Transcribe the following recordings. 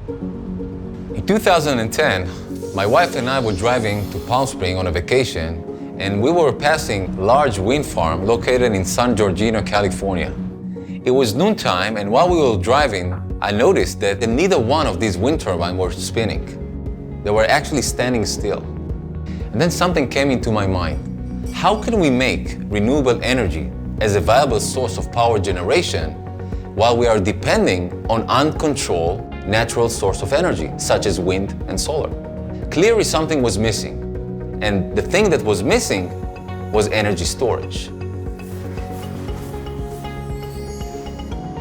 In 2010, my wife and I were driving to Palm Springs on a vacation, and we were passing a large wind farm located in San Georgino, California. It was noontime, and while we were driving, I noticed that neither one of these wind turbines were spinning. They were actually standing still. And then something came into my mind. How can we make renewable energy as a viable source of power generation while we are depending on uncontrolled natural source of energy, such as wind and solar? Clearly something was missing. And the thing that was missing was energy storage.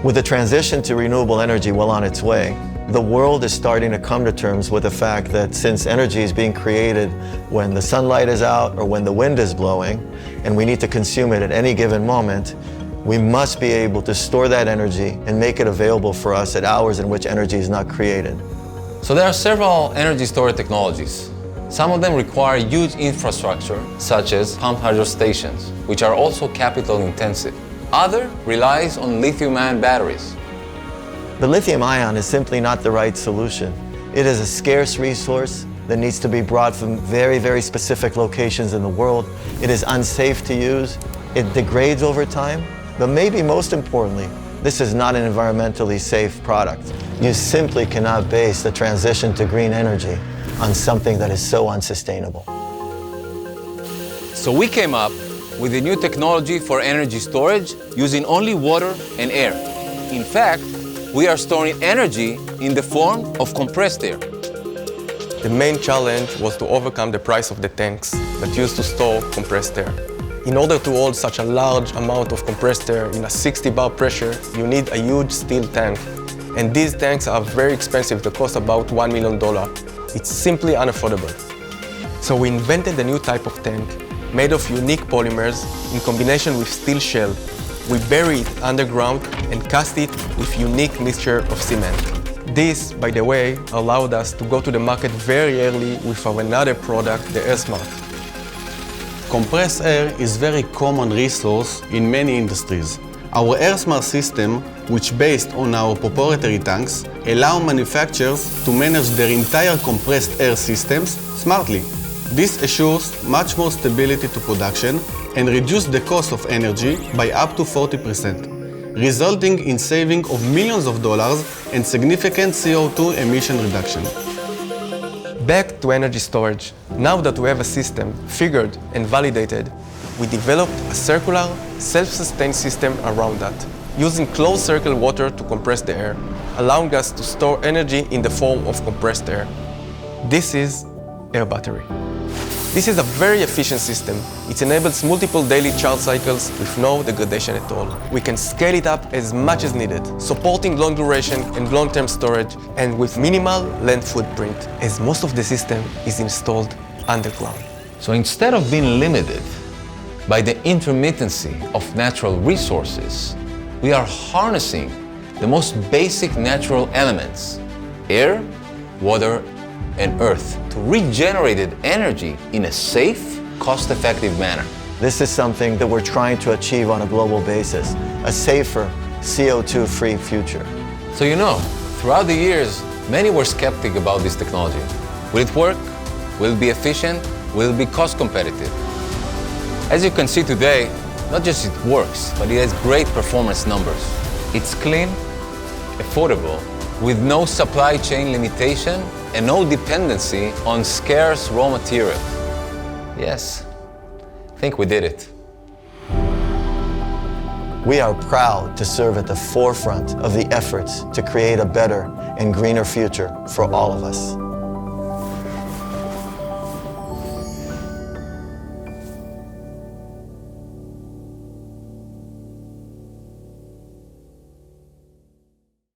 With the transition to renewable energy well on its way, the world is starting to come to terms with the fact that since energy is being created when the sunlight is out or when the wind is blowing, and we need to consume it at any given moment, we must be able to store that energy and make it available for us at hours in which energy is not created. So there are several energy storage technologies. Some of them require huge infrastructure, such as pumped hydro stations, which are also capital intensive. Other relies on lithium-ion batteries. The lithium-ion is simply not the right solution. It is a scarce resource that needs to be brought from very, very specific locations in the world. It is unsafe to use. It degrades over time. But maybe most importantly, this is not an environmentally safe product. You simply cannot base the transition to green energy on something that is so unsustainable. So we came up with a new technology for energy storage using only water and air. In fact, we are storing energy in the form of compressed air. The main challenge was to overcome the price of the tanks that used to store compressed air. In order to hold such a large amount of compressed air in a 60 bar pressure, you need a huge steel tank. And these tanks are very expensive, they cost about $1 million. It's simply unaffordable. So we invented a new type of tank made of unique polymers in combination with steel shell. We bury it underground and cast it with unique mixture of cement. This, by the way, allowed us to go to the market very early with our another product, the AirSmart. Compressed air is very common resource in many industries. Our AirSmart system, which based on our proprietary tanks, allow manufacturers to manage their entire compressed air systems smartly. This assures much more stability to production and reduce the cost of energy by up to 40%, resulting in saving of millions of dollars and significant CO2 emission reduction. Back to energy storage. Now that we have a system figured and validated, we developed a circular, self-sustained system around that, using closed-circle water to compress the air, allowing us to store energy in the form of compressed air. This is Air Battery. This is a very efficient system. It enables multiple daily charge cycles with no degradation at all. We can scale it up as much as needed, supporting long duration and long-term storage, and with minimal land footprint, as most of the system is installed underground. So instead of being limited by the intermittency of natural resources, we are harnessing the most basic natural elements, air, water, and earth, to regenerated energy in a safe, cost-effective manner. This is something that we're trying to achieve on a global basis, a safer, CO2-free future. So throughout the years, many were skeptic about this technology. Will it work? Will it be efficient? Will it be cost competitive? As you can see today, not just it works, but it has great performance numbers. It's clean, affordable, with no supply chain limitation and no dependency on scarce raw materials. Yes, I think we did it. We are proud to serve at the forefront of the efforts to create a better and greener future for all of us.